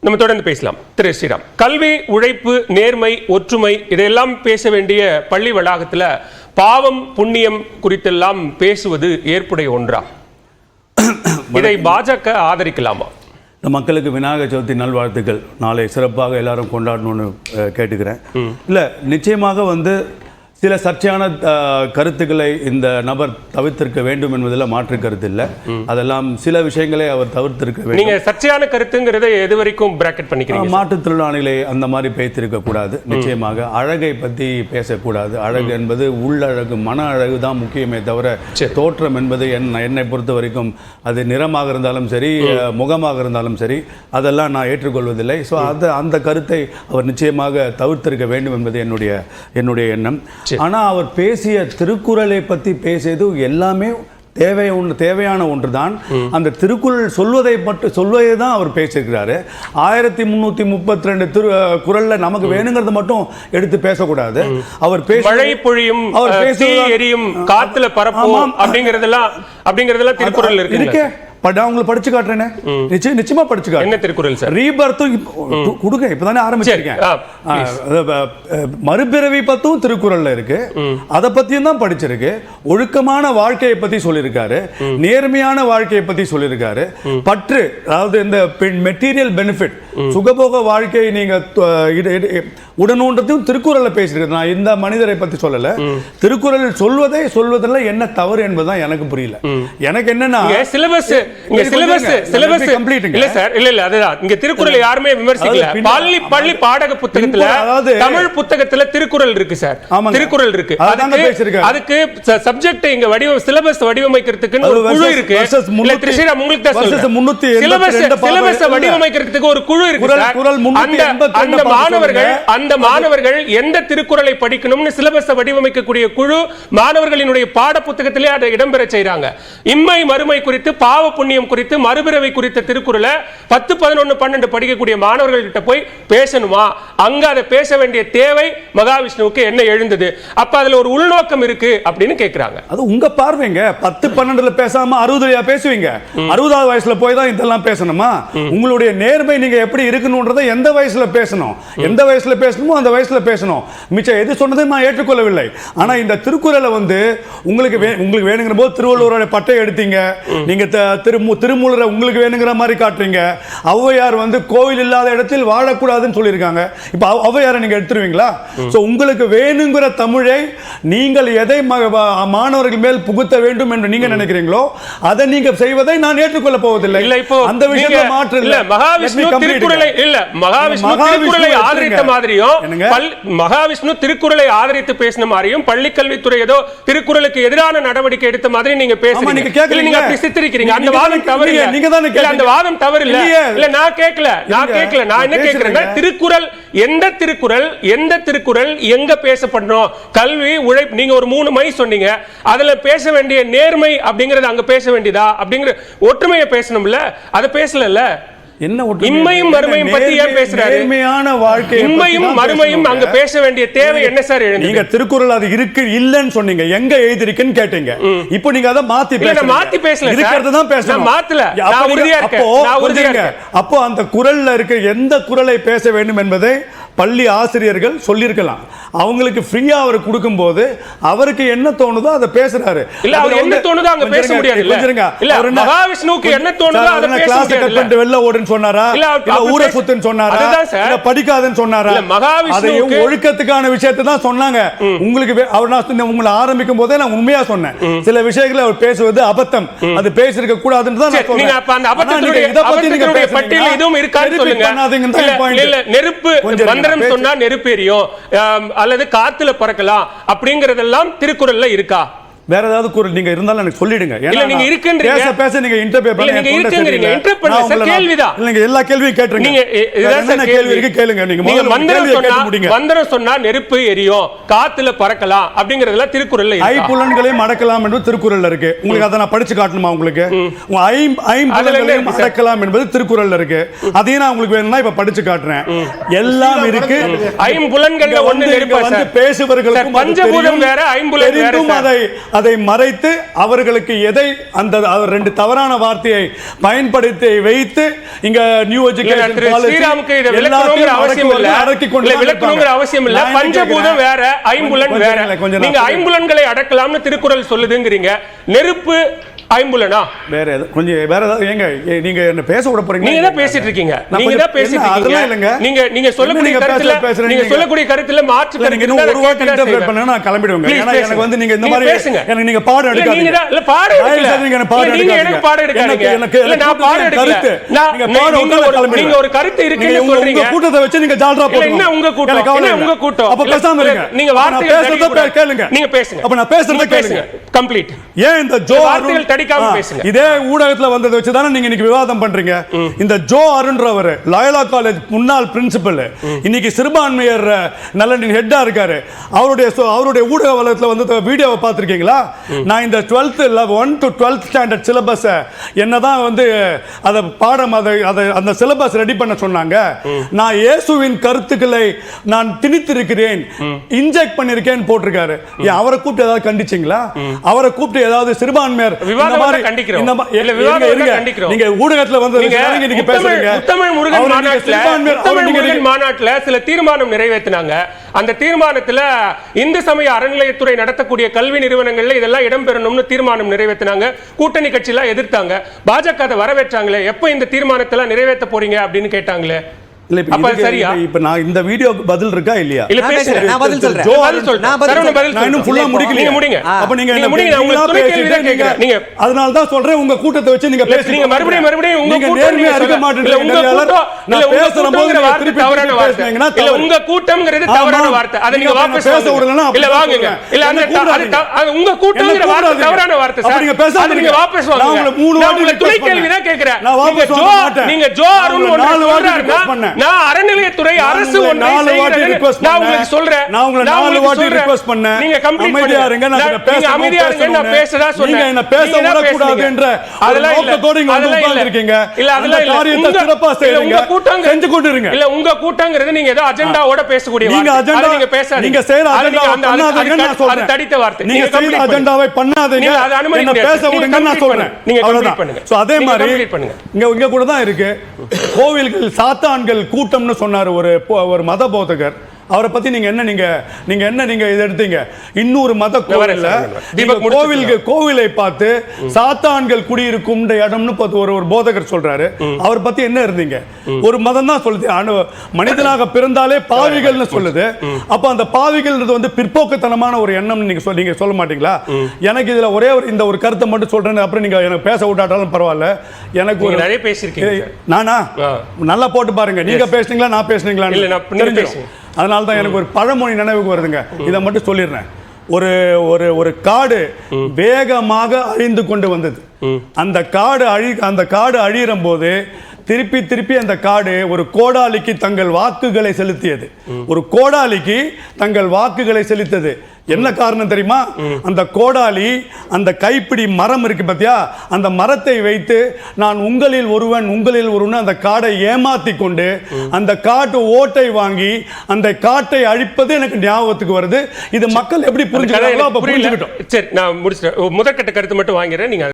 நம்ம தொடர்ந்து பேசலாம். திரு ஸ்ரீராம், கல்வி, உழைப்பு, நேர்மை, ஒற்றுமை இதையெல்லாம் பேச வேண்டிய பள்ளி வளாகத்தில் பாவம் புண்ணியம் குறித்தெல்லாம் பேசுவது ஏற்புடைய ஒன்றா? இதை பாஜக ஆதரிக்கலாமா? இந்த மக்களுக்கு விநாயகர் சதுர்த்தி நல்வாழ்த்துக்கள். நாளை சிறப்பாக எல்லாரும் கொண்டாடணும்னு கேட்டுக்கிறேன். இல்லை, நிச்சயமாக சில சர்ச்சையான கருத்துக்களை இந்த நபர் தவிர்த்திருக்க வேண்டும் என்பதில் மாற்று கருத்து இல்லை. அதெல்லாம் சில விஷயங்களை அவர் தவிர்த்திருக்க வேண்டும். நீங்க சர்ச்சையான கருத்துங்கிறத எது வரைக்கும் பிராக்கெட் பண்ணிக்கிறீங்க? மாற்றுத்திறனாளிகளை அந்த மாதிரி பேசியிருக்க கூடாது. நிச்சயமாக அழகை பற்றி பேசக்கூடாது. அழகு என்பது உள்ளழகு, மன அழகு தான் முக்கியமே தவிர தோற்றம் என்பது என்னை பொறுத்த வரைக்கும் அது நிறமாக இருந்தாலும் சரி, முகமாக இருந்தாலும் சரி, அதெல்லாம் நான் ஏற்றுக்கொள்வதில்லை. ஸோ அந்த கருத்தை அவர் நிச்சயமாக தவிர்த்திருக்க வேண்டும் என்பது என்னுடைய எண்ணம். ஆனா அவர் பேசிய திருக்குறளை பற்றி பேசியது எல்லாமே தேவையான ஒன்றுதான். அந்த திருக்குறள் சொல்வதை தான் அவர் பேசியிருக்கிறாரு. 1332 குறள்ல நமக்கு வேணுங்கிறது மட்டும் எடுத்து பேசக்கூடாது. அவர் மழை பொழியும், அவர் எரியும், காத்துல பரப்பும் அப்படிங்கறதெல்லாம் திருக்குறள் இருக்கு. உங்களுக்கு படிச்சு காட்டுறேனே, நிச்சயமா படிச்சு காட்டுறேன். என்ன திருக்குறள் சார்? ரீபர்த்தும் கொடுங்க, இப்பதானே ஆரம்பிச்சிருக்கேன். மறுபிறவி பத்தும் திருக்குறள்ல இருக்கு. அதை பத்தியும் தான் படிச்சிருக்கு. ஒழுக்கமான வாழ்க்கையை பத்தி சொல்லியிருக்காரு, நேர்மையான வாழ்க்கையை பத்தி சொல்லியிருக்காரு. பற்று, அதாவது இந்த மெட்டீரியல் பெனிஃபிட், சுகபோக வாழ்க்கையை நீங்க உடனூன்றதும் திருக்குறள்ல பேசியிருக்காரு. நான் இந்த மனிதரை பத்தி சொல்லல. திருக்குறள் சொல்வதில் என்ன தவறு என்பதுதான் எனக்கு புரியல. எனக்கு என்னன்னா சிலபஸ் இல்ல சார், இல்ல அதுதான். இங்க திருக்குறளை யாருமே விமர்சிக்கல. பள்ளி பாடக புத்தகத்துல, தமிழ் புத்தகத்துல திருக்குறள் இருக்கு சார். திருக்குறள் இருக்கு. அதுக்கு சப்ஜெக்ட் இங்க சிலபஸ் வடிவமைக்கிறதுக்கு ஒரு குழு இருக்கு. இல்ல திருஷிராம், உங்களுக்கு தான் சொல்றேன். சிலபஸ் வடிவமைக்கிறதுக்கு ஒரு குழு இருக்கு சார். அந்த மாணவர்கள் எந்த திருக்குறளை படிக்கணும்னு சிலபஸ் வடிவமைக்கக்கூடிய குழு மாணவர்களினுடைய பாட புத்தகத்திலே அதை இடம்பெற செய்றாங்க. இம்மை மறுமை குறித்து, பாவ புண்ணியம் குறித்து, மறுபிறவை குறித்த திருக்குறளை 10, 11, 12 படிக்கக்கூடிய மாணவர்கள் கிட்ட போய் பேசணுமா? அங்க அதை பேச வேண்டிய தேவை மகாவிஷ்ணுவுக்கு என்ன எழுந்தது? அப்ப அதுல ஒரு உள்நோக்கம் இருக்கு அப்படின்னு கேக்குறாங்க. அது உங்க பார்வைங்க. 10, 12 பேசாம 60 பேசுவீங்க. 60வது வயசுல போய் தான் இதெல்லாம் பேசணுமா? உங்களுடைய நேர்மை நீங்க எப்படி இருக்கணும்ன்றதை எந்த வயசுல பேசணும், எந்த வயசுல பேசணுமோ அந்த வயசுல பேசணும். மிச்சம் எது சொன்னதை நான் ஏற்றுக்கொள்ளவில்லை. ஆனா இந்த திருக்குறளை உங்களுக்கு வேணுங்கிற போது திருவள்ளுவரோட பட்டை எடுத்தீங்க. நீங்க திருமூலரை உங்களுக்கு வேணுங்கிற மாதிரி காட்டுறீங்க. ஔவையார் கோவில் இல்லாத இடத்தில் வாழக்கூடாதுன்னு சொல்லியிருக்காங்க. இப்ப ஔவையாரை நீங்க எடுத்துருவீங்களா? உங்களுக்கு வேணுங்கிற தமிழை நீங்கள் எதை மாணவர்கள் மேல் புகுத்த வேண்டும் என்று நீங்க நினைக்கிறீங்களோ அதை நீங்க செய்வதை நான் ஏற்றுக்கொள்ள போவதில்லை. இல்ல, இப்போ அந்த விஷயத்தை மாற்ற இல்ல. மகாவிஷ்ணு திருக்குறளை ஆதரித்த மாதிரியும், மகாவிஷ்ணு திருக்குறளை ஆதரித்து பேசின மாதிரியும், பள்ளிக்கல்வித்துறை ஏதோ திருக்குறளுக்கு எதிரான நடவடிக்கை எடுத்த மாதிரி நீங்க பேசுறீங்க. நீங்க சித்தரிக்கிறீங்க. அந்த வாதம் தவறு இல்ல. நீங்க தான கேக்குறீங்க. அந்த வாதம் தவறு இல்ல. இல்ல, நான் கேட்கல. நான் என்ன கேக்குறேன்னா, திருக்குறள் எந்த திருக்குறள் எங்க பேசப்படணும்? கல்வி, உழைப்பு, நீங்க ஒரு 3 மை சொன்னீங்க. அதுல பேச வேண்டிய நேர்மை அப்படிங்கறது அங்க பேச வேண்டியதா? அப்படிங்கிற ஒற்றுமையை பேசணும்ல, அதை பேசல. என்ன இம்மையும் மறுமையும் பத்தி ஏன் பேசுறாரு? நேர்மையான வாழ்க்கை, இம்மையும் மறுமையும் அங்க பேச வேண்டிய தேவை என்ன சார்? நீங்க திருக்குறள் அது இருக்கு இல்லன்னு சொன்னீங்க, எங்க எழுதிருக்குன்னு கேட்டீங்க. இப்போ நீங்க அத மாத்தி பேசல. இருக்கிறது தான் பேசணும். மாத்தல. நான் உறுதியா இருக்கேன். அப்போ அந்த குறள்ல இருக்க எந்த குறளை பேச வேண்டும் என்பதை பள்ளி ஆசிரியர்கள் சொல்லியிருக்கலாம். அவங்களுக்கு ஃப்ரீயா அவர் கொடுக்கும்போது அவருக்கு என்ன தோணுதோ அதை பேசுறாரு. இல்ல, அவர் என்ன தோணுதோ அங்க பேச முடியாது. இல்ல, மகாவிஷ்ணுவுக்கு என்ன தோணுதோ அதை பேச முடியாது. வெள்ள ஓடுன்னு சொன்னாரா? இல்ல ஊரை சுத்துன்னு சொன்னாரா? இல்ல படிக்காதன்னு சொன்னாரா? மகாவிஷ்ணு ஒழுக்கத்துக்கான விஷயத்தை தான் சொன்னாங்க. உங்களுக்கு உங்களை ஆரம்பிக்கும் போதே நான் உண்மையா சொன்னேன். சில விஷயங்களை அவர் பேசுவது அபத்தம், அது பேசிருக்க கூடாதுன்னு தான் நான் சொன்னேன். அப்ப அந்த அபத்தத்தினுடைய பட்டியல் இதுவும் இருக்கான்னு சொல்லுங்க. இல்ல, நெருப்பு சொன்னா நெருப்பு எரியும் அல்லது காத்துல பறக்கலாம் அப்படிங்கறதெல்லாம் திருக்குறள்ல இருக்கா? வேற ஏதாவது குறள் நீங்க இருந்தாலும் எனக்கு சொல்லிடுங்க. இல்ல, நீங்க இருக்குன்றீங்க. பேச நீங்க இன்டர்வியூ பண்ணி நீங்க இருக்குங்கறீங்க. இன்டர்வியூ பண்ணல சார், கேள்விதான். நீங்க எல்லா கேள்வியும் கேட்றீங்க. நீங்க என்ன கேள்வி இருக்கு கேளுங்க. நீங்க மந்திரம் சொன்னா நெருப்பு எரியும், காத்துல பறக்கலாம் அப்படிங்கறதுல திருக்குறள்ல இருக்கு. ஐம்புலன்களையும் அடக்கலாம் என்று திருக்குறள்ல இருக்கு. உங்களுக்கு அத நான் படிச்சு காட்டணுமா? உங்களுக்கு ஐம்புலன்களையும் அடக்கலாம் என்பது திருக்குறள்ல இருக்கு. அதையும் நான் உங்களுக்கு வேணும்னா இப்ப படிச்சு காட்டுறேன். எல்லாம் இருக்கு. ஐம்புலன்கள்ல ஒண்ணு நெருப்பு சார். பேசுபவர்களுக்கு பஞ்சபூதம் வேற, ஐம்புலன் வேற. அதை மறைத்து அவர்களுக்கு எதை அந்த ரெண்டு தவறான வார்த்தையை பயன்படுத்தி வைத்து இங்க நியூ எஜுகேஷன் அவசியம் இல்ல. பஞ்சபூதம் வேற, ஐம்புலன் வேற. நீங்க ஐம்புலன்களை அடக்கலாம்னு திருக்குறள் சொல்லுதுங்கிறீங்க. நெருப்பு ஐம்புலனா வேற கொஞ்சம் வேற ஏதாவது ஏங்க நீங்க என்ன பேச விட போறீங்க? நீங்க தான் பேசிட்டு இருக்கீங்க. நீங்க தான் பேசிட்டு இருக்கீங்க. நீங்க சொல்லக்கூடிய கருத்துல மாற்று கருத்து இருந்தா ஒரு வாட்டி இன்டர்பிரட் பண்ணா நான் கிளம்பிடுவேன். ஏன்னா எனக்கு வந்து நீங்க இந்த மாதிரி எனக்கு நீங்க பாடம் எடுக்காதீங்க. இல்ல பாடம் எடுக்கல. நீங்க எனக்கு பாடம் எடுக்காதீங்க. நீங்க எனக்கு பாடம் எடுக்காதீங்க. இல்ல நான் பாடம் எடுக்கல. நீங்க ஒரு கருத்து இருக்குன்னு சொல்றீங்க. உங்க கூட்டத்தை வச்சு நீங்க ஜால்ரா போடுங்க. என்ன உங்க கூட்டம்? என்ன உங்க கூட்டம்? அப்ப பேசாம இருங்க. நீங்க வார்த்தைகள் பேசுறத கேளுங்க. நீங்க பேசுங்க. அப்ப நான் பேசுறத கேளுங்க. கம்ப்ளீட். ஏன் இந்த ஜோ வார்த்தைகள் தடிக்காம பேசுங்க. இதே ஊடகத்துல வந்ததை வச்சு தானே நீங்க இன்னைக்கு விவாதம் பண்றீங்க. இந்த ஜோ அருண்ன்றவர் லயோலா காலேஜ் முன்னாள் பிரின்சிபல், இன்னைக்கு சிறுபான்மையர் நலனின் ஹெட்டா இருக்காரு. அவருடைய ஊடக வலயத்துல வந்து வீடியோவை பார்த்திருக்கீங்களா? நான் இந்த 12th 1 to 12th standard syllabus என்னதான் வந்து அத பாடம் அந்த சிலபஸ் ரெடி பண்ண சொன்னாங்க. நான் இயேசுவின் கருத்துக்களை நான் திணித்திருக்கிறேன், இன்ஜெக்ட் பண்ணிருக்கேன் போட்டிருக்காரு. அவரை கூப்பிட்டு ஏதாவது கண்டிச்சீங்களா? அவரை கூப்பிட்டு ஏதாவது சிறுபான்மையர் நீங்க ஊடகத்துல வந்து நீங்க பேசுறீங்க. தமிழ் முருகன் மாநாட்டுல சில தீர்மானம் நிறைவேற்றினாங்க. அந்த தீர்மானத்துல இந்து சமய அறநிலையத்துறை நடத்தக்கூடிய கல்வி நிறுவனங்கள்ல இதெல்லாம் இடம்பெறணும்னு தீர்மானம் நிறைவேற்றினாங்க. கூட்டணி கட்சி எல்லாம் எதிர்த்தாங்க. பாஜக அதை வரவேற்றாங்களே. எப்ப இந்த தீர்மானத்தை நிறைவேற்ற போறீங்க அப்படின்னு கேட்டாங்களே. இப்ப நான் இந்த வீடியோக்கு பதில் இருக்கா இல்லையா? இல்ல பேசுங்க. நான் பதில் சொல்றேன். நான் இன்னும் ஃபுல்லா முடிக்கல. நீங்க முடிங்க. அப்ப நீங்க என்ன முடிங்க. நான் உங்களுக்கு துணை கேள்வி தான் கேக்குறேன். நீங்க அதனால தான் சொல்றேன் உங்க கூட்டத்தை வச்சு நீங்க பேசுறீங்க. நீங்க மறுபடியும் உங்க கூட்டம் நீங்க இருக்க மாட்டீங்க. உங்க கூட்டம் நான் பேசும்போது வார்த்தை தவறான வார்த்தை. இல்ல உங்க கூட்டம்ங்கிறது தவறான வார்த்தை. அத நீங்க வாபஸ் பேச விடலனா இல்ல வாங்குங்க. இல்ல அந்த உங்க கூட்டம்ங்கற வார்த்தை தவறான வார்த்தை சார். நீங்க பேசாம நீங்க வாபஸ் வாங்குங்க. நான் உங்களுக்கு துணை கேள்வி தான் கேக்குறேன். நீங்க ஜோ அருண் ஒன்னு சொல்றாருன்னா நான் அறநிலையத்துறை அரசு ஒன்றை செய்கிறேன். நான் உங்களுக்கு சொல்றேன். நான் உங்களை 4 வாட்டி ரிக்வெஸ்ட் பண்ணேன். நீங்க கம்ப்ளீட் அமைதியா இருங்க. நான் அமைதியா இருங்க. நான் பேசறதா சொன்னேன். நீங்க என்ன பேச விட கூடாதுன்ற அதெல்லாம் நோக்கத்தோட இங்க வந்து உட்கார்ந்திருக்கீங்க. இல்ல அதெல்லாம் இல்ல. காரியத்தை சிறப்பா செய்யுங்க. உங்க கூட்டம் செஞ்சு கொண்டு இருங்க. இல்ல உங்க கூட்டம்ங்கிறது நீங்க ஏதோ அஜெண்டாவோட பேசக்கூடிய வார்த்தை. நீங்க அஜெண்டா நீங்க பேசாதீங்க. நீங்க செய்யற அஜெண்டாவை பண்ணாதீங்க நான் சொல்றேன். அது தடித்த வார்த்தை. நீங்க செய்யற அஜெண்டாவை பண்ணாதீங்க. என்ன பேச விடுங்க நான் சொல்றேன். நீங்க கம்ப்ளீட் பண்ணுங்க. சோ அதே மாதிரி இங்க கூட தான் இருக்கு. கோவில்கள் சாத்தான்கள் கூட்டம்னு சொன்னாரு ஒரு மத போதகர். அவரை பத்தி நீங்க என்ன இதை எடுத்தீங்க? இன்னொரு மத கோவிலை பார்த்து சாத்தான்கள் குடியிருக்கும் இடம்னு ஒரு போதகர் சொல்றாரு. அவர் பத்தி என்ன இருந்தீங்க? ஒரு மதம் தான் சொல்லுது மனிதனாக பிறந்தாலே பாவிகள்னு சொல்லுது. அப்ப அந்த பாவிகள் வந்து பிற்போக்குத்தனமான ஒரு எண்ணம் நீங்க சொல்ல மாட்டீங்களா? எனக்கு இதுல ஒரே ஒரு கருத்தை மட்டும் சொல்றேன். அப்புறம் நீங்க எனக்கு பேச விட்டாட்டாலும் பரவாயில்ல. எனக்கு ஒரு நிறைய பேசிருக்கீங்க. நானா நல்லா போட்டு பாருங்க. நீங்க பேசுனீங்களா நான் பேசுனீங்களா தெரிஞ்சிடும். அதனால தான் எனக்கு ஒரு பழமொழி நினைவுக்கு வருதுங்க. இதை மட்டும் சொல்லிடுறேன். ஒரு காடு வேகமாக அழிந்து கொண்டு வந்தது. அந்த காடு அழியிற போது திருப்பி அந்த காடு ஒரு கோடாலிக்கு தங்கள் வாக்குகளை செலுத்தியது. ஒரு கோடாலிக்கு தங்கள் வாக்குகளை செலுத்தது. என்ன காரணம் தெரியுமா? அந்த கோடாலி அந்த கைப்பிடி மரம் இருக்கு பாத்தியா, அந்த மரத்தை வைத்து நான் உங்களில் ஒருவன் அந்த காடை ஏமாத்தி கொண்டு அந்த காட்டு ஓட்டை வாங்கி அந்த காட்டை அழிப்பது எனக்கு ஞாபகத்துக்கு வருது. இது மக்கள் எப்படி புரிஞ்சுக்கிட்டாங்களோ அப்ப புரிஞ்சுக்கிட்டோம். சரி, நான் முடிச்சிட்டேன். முதற்கட்ட கருத்து மட்டும் வாங்கிறேன். நீங்க